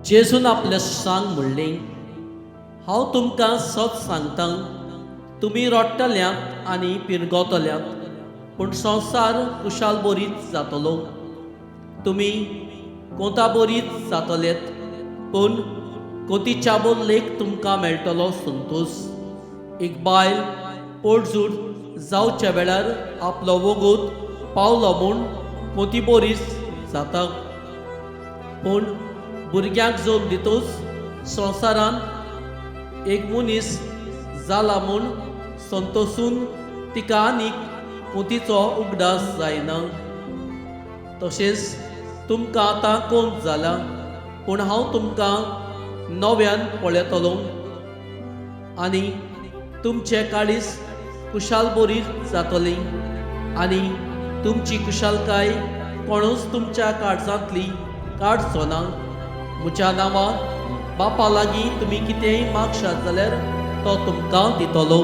जेजून आपल्या सांग म्हणलें, हांव तुमकां सत सांगतां, तुमी रडटल्यात आनी पिरगोतल्यात, पूण संवसार कुशाल बरीत जातलो. तुमी कोंता बरीत जातलेत, पूण कोंतीच्या लेख तुमकां मेळटलो संतोश. एक बायल पोटजूड जावच्या वेळार आपलो वगत पावलो म्हूण कोंती बरीच जाता. पूण भुरग्यांक जल्म दितूच संवसारान एक मनीस जाला म्हूण संतोसून तिका आनीक कोंतीचो उगडास जायना. तशेंच तुमकां आतां कोंत जाला, पूण हांव तुमकां नव्यान पळयतलों आनी तुमचें काळीज कुशाल बरी जातली आनी तुमची कुशालकाय कोणूच तुमच्या काळजांतली काडचो ना. म्हज्या नांवान बापा लागीं तुमी कितेंय मागशात जाल्यार तो तुमकां दितलो.